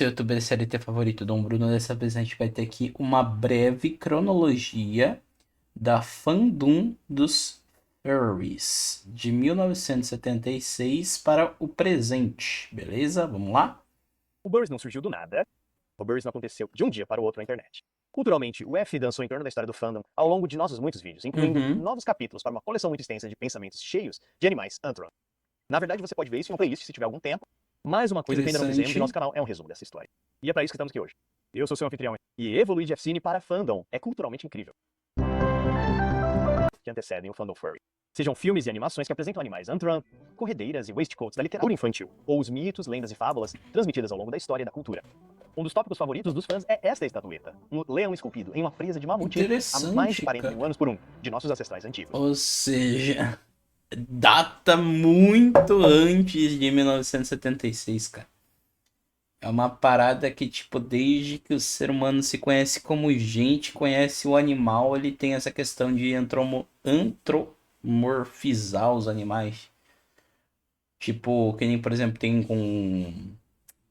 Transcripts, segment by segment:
Seu youtuber CLT favorito, Dom Bruno. Dessa vez a gente vai ter aqui uma breve cronologia da fandom dos furries de 1976 para o presente, beleza? Vamos lá? O Burries não surgiu do nada. O Burries não aconteceu de um dia para o outro na internet. Culturalmente, o F dançou em torno da história do fandom ao longo de nossos muitos vídeos, incluindo novos capítulos para uma coleção muito extensa de pensamentos cheios de animais Antron. Na verdade, você pode ver isso em uma playlist se tiver algum tempo, mas uma coisa que ainda não fizemos no nosso canal é um resumo dessa história. E é para isso que estamos aqui hoje. Eu sou seu anfitrião, e evoluir de F-Cine para fandom é culturalmente incrível. Que antecedem o fandom furry. Sejam filmes e animações que apresentam animais Antron, corredeiras e waistcoats da literatura infantil, ou os mitos, lendas e fábulas transmitidas ao longo da história e da cultura. Um dos tópicos favoritos dos fãs é esta estatueta, um leão esculpido em uma presa de mamute há mais de 40 mil anos por um de nossos ancestrais antigos. Ou seja, data muito antes de 1976, cara. É uma parada que, tipo, desde que o ser humano se conhece como gente, conhece o animal, ele tem essa questão de antropomorfizar os animais. Tipo, que nem, por exemplo, tem com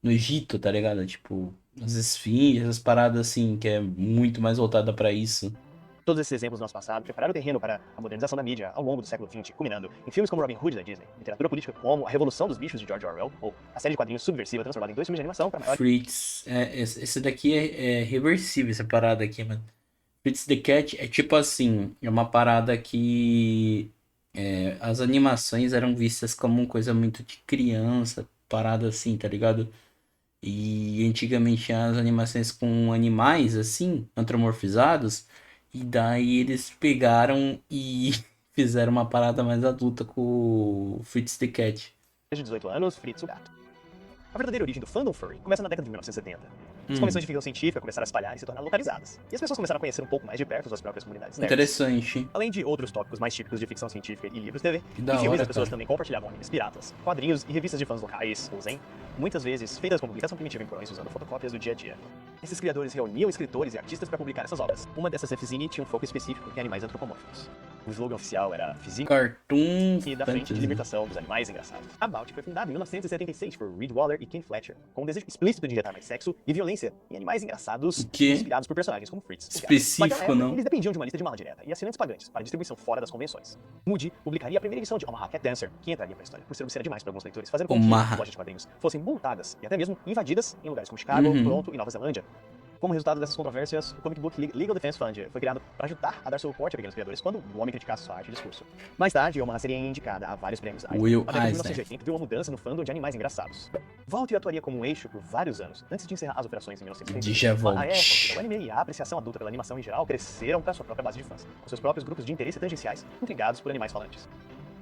no Egito, tá ligado? Tipo, as esfinges, essas paradas assim, que é muito mais voltada pra isso. Todos esses exemplos do nosso passado prepararam o terreno para a modernização da mídia ao longo do século XX, culminando em filmes como Robin Hood da Disney, literatura política como A Revolução dos Bichos de George Orwell, ou a série de quadrinhos subversiva transformada em 2 filmes de animação para maior... Fritz, esse daqui é reversível, essa parada aqui, mano. Fritz the Cat é tipo assim, é uma parada que as animações eram vistas como uma coisa muito de criança, parada assim, tá ligado? E antigamente tinha as animações com animais assim, antropomorfizados, e daí eles pegaram e fizeram uma parada mais adulta com o Fritz the Cat. de 18 anos, Fritz o Gato. A verdadeira origem do fandom furry começa na década de 1970. As convenções de ficção científica começaram a espalhar e se tornar localizadas, e as pessoas começaram a conhecer um pouco mais de perto suas próprias comunidades nerds. Interessante. Além de outros tópicos mais típicos de ficção científica e livros TV, Que da em filmes hora, as pessoas cara. também compartilhavam animes piratas, quadrinhos e revistas de fãs locais, ou Zen, muitas vezes feitas com publicação primitiva em porões usando fotocópias do dia a dia. Esses criadores reuniam escritores e artistas para publicar essas obras. Uma dessas F-Zine tinha um foco específico em animais antropomórficos. O slogan oficial era Fizine Cartoon e da frente de Fantasy. libertação dos animais engraçados. A Bounty foi fundada em 1976 por Reed Waller e Ken Fletcher, com um desejo explícito de injetar mais sexo e violência em animais engraçados Que inspirados por personagens como Fritz. específico, Naquela época, não? eles dependiam de uma lista de mala direta e assinantes pagantes para distribuição fora das convenções. Moody publicaria a primeira edição de Omaha Cat Dancer, que entraria para a história por ser obscena demais para alguns leitores, fazendo com que Omaha. lojas de quadrinhos fossem multadas e até mesmo invadidas em lugares como Chicago, Toronto e Nova Zelândia. Como resultado dessas controvérsias, o Comic Book Legal Defense Fund foi criado para ajudar a dar suporte a pequenos criadores quando o homem criticasse sua arte e discurso. Mais tarde, Omaha seria indicada a vários prêmios Eisner. Will A década de Eisner. 1980 viu uma mudança no fandom de animais engraçados. Volt atuaria como um eixo por vários anos, antes de encerrar as operações em 1970. Djavolt. A época, o anime e a apreciação adulta pela animação em geral cresceram para sua própria base de fãs, com seus próprios grupos de interesse tangenciais, intrigados por animais falantes.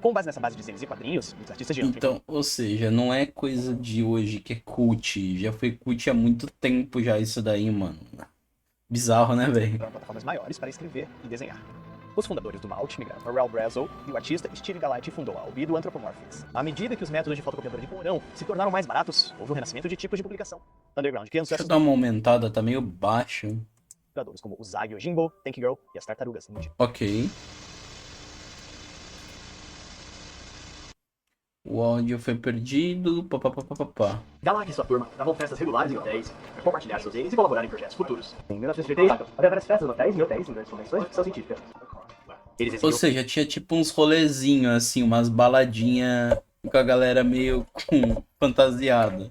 Com base nessa base de desenhos e quadrinhos, os artistas de Então, ou seja, não é coisa de hoje que é cult. Já foi cult há muito tempo já isso daí, mano. Bizarro, né, velho? para plataformas maiores para escrever e desenhar. Os fundadores do Malt migraram para Ralph Brazel e o artista Steve Galati fundou a Albedo Anthropomorphics. À medida que os métodos de fotocopiadora de porão se tornaram mais baratos, houve um renascimento de tipos de publicação. Underground Kansas, Deixa eu dar uma aumentada, tá meio baixo. criadores como o Zag Yojimbo, Tank Girl e as Tartarugas Ninja. Ok. O áudio foi perdido. Papapá. Galak e sua turma davam festas regulares em hotéis para compartilhar seus games e colaborar em projetos futuros. Em 1938, havia várias festas em hotéis e hotéis em grandes convenções de ficção científica. Eles Ou exibiam seja, tinha tipo uns rolezinhos, assim, umas baladinhas com a galera meio fantasiada.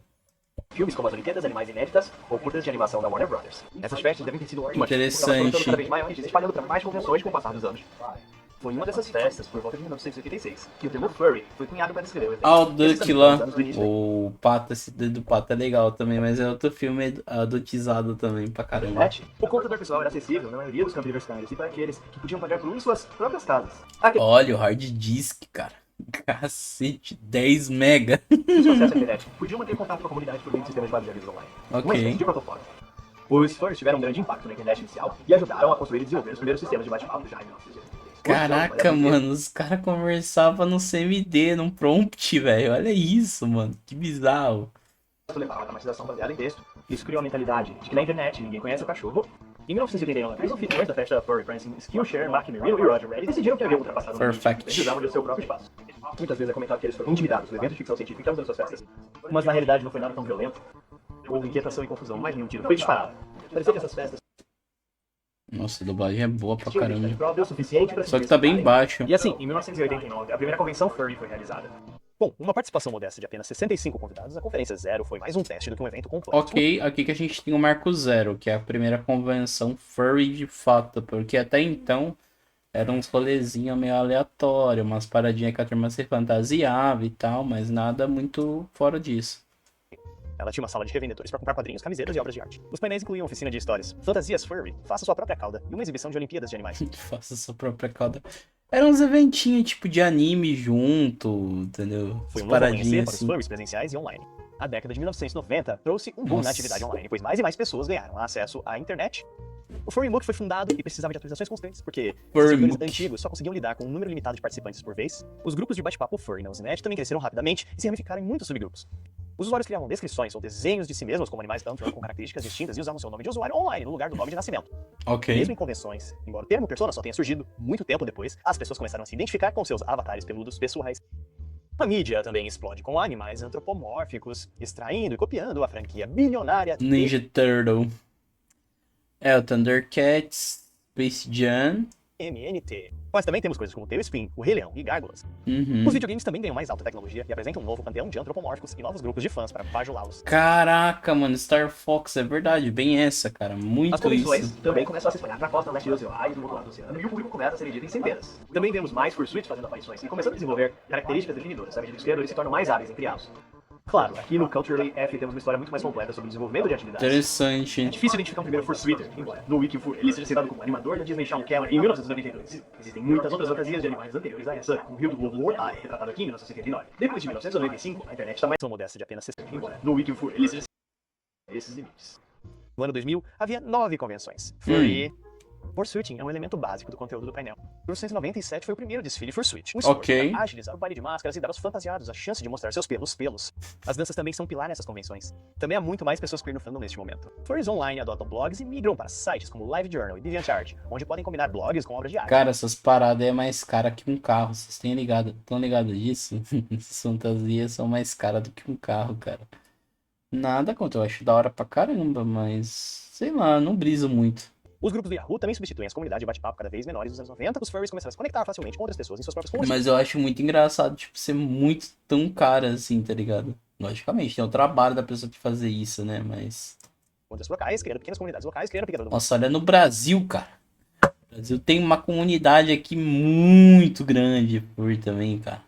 filmes como as Olimpíadas Animais Inéditas ou curtas de animação da Warner Brothers. Essas festas devem ter sido ótimas, Interessante. porque elas foram cada vez maiores e se espalhando para mais convenções com o passar dos anos. Foi em uma dessas festas, por volta de 1986, que o termo furry foi cunhado para descrever o evento. Ah, o Duck lá. Anos do início, O Pato, esse do Pato é legal também, mas é outro filme adultizado também pra caramba. o computador pessoal era acessível na maioria dos campos universitários e para aqueles que podiam pagar por um em suas próprias casas. Olha o hard disk, cara. Cacete, 10 mega. Os acesso à internet podiam manter contato com a comunidade por meio de sistemas de base de avisos online. Uma Ok. espécie de protofone. Os furries tiveram um grande impacto na internet inicial e ajudaram a construir e desenvolver os primeiros sistemas de bate-papo já em 1983. Caraca, mano, os caras conversavam no CMD, num prompt, velho. Olha isso, mano. Que bizarro. Levava a dramatização baseada em texto. Isso criou a mentalidade de que na internet ninguém conhece o cachorro. Em 1989, os anfitriões da festa Furry Friends, Skillshare, Mark Merino e Roger Reddy decidiram que havia ultrapassado o limite. Perfect. Eles precisavam de seu próprio espaço. Muitas vezes é comentado que eles foram intimidados no evento de ficção científica usando suas festas. Mas na realidade não foi nada tão violento. Houve inquietação e confusão, mas nenhum tiro foi disparado. Parecia que essas festas Nossa, a dublagem é boa pra caramba. própria o suficiente para Só que tá bem baixo. E assim, em 1989, a primeira convenção Furry foi realizada. Com uma participação modesta de apenas 65 convidados, a Conferência Zero foi mais um teste do que um evento completo. Ok, aqui que a gente tem o Marco Zero, que é a primeira convenção furry de fato, porque até então eram uns rolezinhos meio aleatórios, umas paradinhas que a turma se fantasiava e tal, mas nada muito fora disso. Ela tinha uma sala de revendedores para comprar quadrinhos, camisetas e obras de arte. Os painéis incluíam oficina de histórias, fantasias furry, faça sua própria cauda e uma exibição de Olimpíadas de Animais. Faça sua própria cauda. Eram uns eventinhos tipo de anime junto, entendeu? Foi um As novo amanhecer paradinhas para os assim. furries presenciais e online. A década de 1990 trouxe um boom na Nossa. atividade online, pois mais e mais pessoas ganharam acesso à internet. O Furry Mook foi fundado e precisava de atualizações constantes, porque Furry esses servidores Mook. antigos só conseguiam lidar com um número limitado de participantes por vez. Os grupos de bate-papo Furry na Usenet também cresceram rapidamente e se ramificaram em muitos subgrupos. Os usuários criavam descrições ou desenhos de si mesmos como animais antro com características distintas e usavam seu nome de usuário online no lugar do nome de nascimento. Ok. Mesmo em convenções, embora o termo persona só tenha surgido muito tempo depois, as pessoas começaram a se identificar com seus avatares peludos pessoais. A mídia também explode com animais antropomórficos, extraindo e copiando a franquia bilionária Ninja Turtle. É, o Thundercats, Space Jam. TMNT. Mas também temos coisas como Tailspin, o Rei Leão e Gárgulas. Uhum. Os videogames também ganham mais alta tecnologia e apresentam um novo panteão de antropomórficos e novos grupos de fãs para bajulá-los. Caraca, mano, Star Fox, é verdade, bem essa, cara, As muito convenções isso. também começam a se espalhar para a costa leste do oceano e do outro lado do oceano, e o público começa a ser medido em centenas. Também vemos mais fursuits fazendo aparições e começando a desenvolver características definidoras, à medida que os criadores se tornam mais hábeis em criá-los. Claro, aqui no Culturally F temos uma história muito mais completa sobre o desenvolvimento de atividades. Interessante. É difícil identificar um primeiro fursuiter, embora no Wikifur ele seja citado como animador da Disney Shawn Cameron em 1992. Existem muitas outras fantasias de animais anteriores a essa, como o Rio do Lobo Lord Eye, retratado aqui em 1959. Depois de 1995, a internet está mais modesta de apenas 60, embora no Wikifur ele seja esses limites. No ano 2000, havia 9 convenções. Furry. Fursuiting é um elemento básico do conteúdo do painel. 1997 foi o primeiro desfile Fursuit, um esforço Ok. para agilizar o baile de máscaras e dar aos fantasiados a chance de mostrar seus pelos. As danças também são pilar nessas convenções. Também há muito mais pessoas queer no fandom neste momento. Furries online adotam blogs e migram para sites como LiveJournal e DeviantArt, onde podem combinar blogs com obras de arte. Cara, essas paradas é mais cara que um carro, vocês têm ligado? Estão ligados disso? Essas fantasias são mais caras do que um carro, cara. Nada contra, eu acho da hora pra caramba, mas sei lá, não briso muito. Os grupos do Yahoo também substituem as comunidades de bate-papo cada vez menores dos anos 90, os furries começaram a se conectar facilmente com outras pessoas em suas próprias comunidades. Mas eu acho muito engraçado, tipo, ser muito tão cara assim, tá ligado? Logicamente, tem o trabalho da pessoa que fazer isso, né? Mas. Outras locais, criando pequenas comunidades locais, criando pequenas... Nossa, olha no Brasil, cara. O Brasil tem uma comunidade aqui muito grande por também, cara.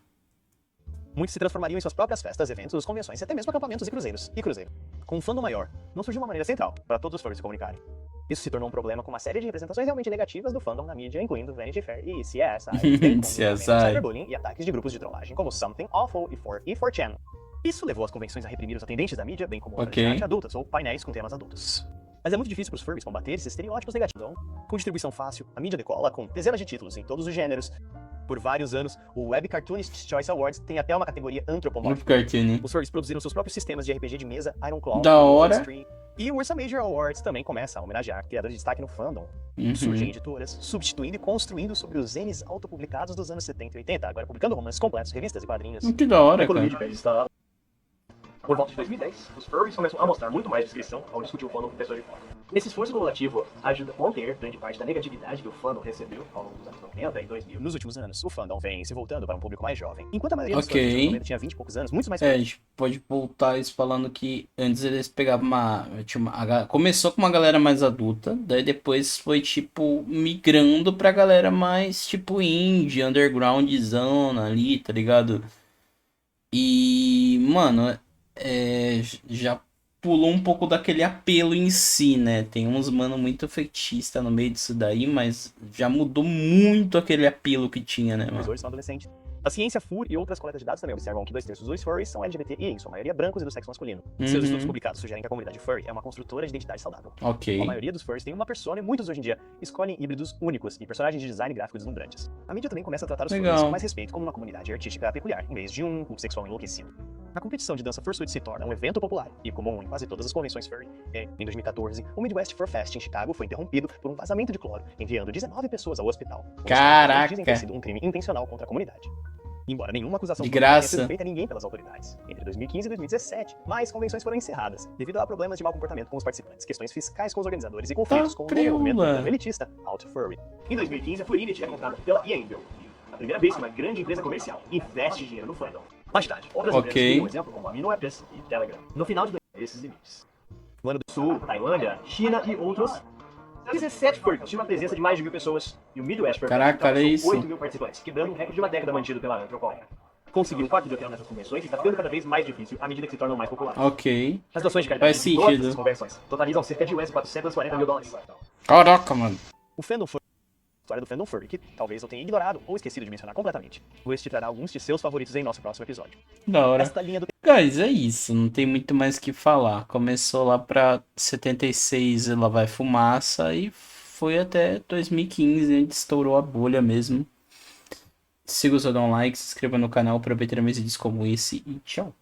Muitos se transformariam em suas próprias festas, eventos, convenções e até mesmo acampamentos e cruzeiros. E cruzeiro. Com um fandom maior, não surgiu uma maneira central para todos os furries se comunicarem. Isso se tornou um problema com uma série de representações realmente negativas do fandom na mídia, incluindo Vanity Fair e CSI, bem como CSI. cyberbullying e ataques de grupos de trollagem como Something Awful e 4chan. Isso levou as convenções a reprimir os atendentes da mídia, bem como obras de Ok. arte adultas ou painéis com temas adultos. Mas é muito difícil para os furries combater esses estereótipos negativos. Com distribuição fácil, a mídia decola com dezenas de títulos em todos os gêneros. Por vários anos, o Web Cartoonist Choice Awards tem até uma categoria Muito antropomórfica. cartoon. Os furries produziram seus próprios sistemas de RPG de mesa, Iron Claw, Da hora. Stream, e o Ursa Major Awards também começa a homenagear criadores de destaque no fandom. Uhum. Surgem editoras, substituindo e construindo sobre os Z's autopublicados dos anos 70 e 80, agora publicando romances completos, revistas e quadrinhos. Que da hora, A economia cara. de pés está... Por volta de 2010, os furries começam a mostrar muito mais descrição ao discutir o fandom com pessoas de fora. Esse esforço cumulativo ajuda a conter grande parte da negatividade que o fandom recebeu ao longo dos anos 90 e 2000. Nos últimos anos, o fandom vem se voltando para um público mais jovem. Enquanto a maioria dos Ok. furries dos 90 tinha 20 e poucos anos, muitos mais É, a gente pode voltar isso falando que antes eles pegavam começou com uma galera mais adulta, daí depois foi tipo migrando pra galera mais tipo indie, undergroundzão ali, tá ligado? E, mano, já pulou um pouco daquele apelo em si, né? Tem uns mano muito fetista no meio disso daí, mas já mudou muito aquele apelo que tinha, né, mano? hoje são adolescentes. A ciência FUR e outras coletas de dados também observam que 2/3 dos furries são LGBT e, em sua maioria, brancos e do sexo masculino. Seus Uhum. estudos publicados sugerem que a comunidade furry é uma construtora de identidade saudável. Ok. A maioria dos furries tem uma persona e muitos hoje em dia escolhem híbridos únicos e personagens de design gráfico deslumbrantes. A mídia também começa a tratar os Legal. furries com mais respeito como uma comunidade artística peculiar, em vez de um culto sexual enlouquecido. A competição de dança fursuit se torna um evento popular e comum em quase todas as convenções furry. Em 2014, o Midwest Fur Fest em Chicago foi interrompido por um vazamento de cloro, enviando 19 pessoas ao hospital. Os Caraca. dizem ter sido um crime intencional contra a comunidade. embora nenhuma acusação De formal tenha graça. sido feita a ninguém pelas autoridades. Entre 2015 e 2017, mais convenções foram encerradas, devido a problemas de mau comportamento com os participantes, questões fiscais com os organizadores e conflitos com o novo movimento preula. urbano elitista, Alt Furry. Em 2015, a Furinet é comprada pela Yandel, a primeira vez que uma grande empresa comercial investe dinheiro no fandom. Mais tarde, outras Ok. empresas criam um exemplo como a AminoApps e Telegram. No final de esses limites. Coreia do Sul, Tailândia, China e outros 17 furries tinha uma presença de mais de 1.000 pessoas e o Midwest Caraca, olha isso. 8 mil participantes, quebrando um recorde de uma década mantido pela Antropol. Conseguir um quarto de hotel nessas convenções está ficando cada vez mais difícil à medida que se tornam mais populares. Ok. As doações de caridade Faz de todas sentido. as convenções totalizam cerca de US$440 mil. Caraca, mano. O Fandom Furry, a história do Fandom Furry, que talvez eu tenha ignorado ou esquecido de mencionar completamente. Este te trará alguns de seus favoritos em nosso próximo episódio. Da hora. Esta linha do Guys, é isso. Não tem muito mais o que falar. Começou lá pra 76 e lá vai fumaça e foi até 2015, onde estourou a bolha mesmo. Siga o seu like, se inscreva no canal para ver mais vídeos como esse e tchau.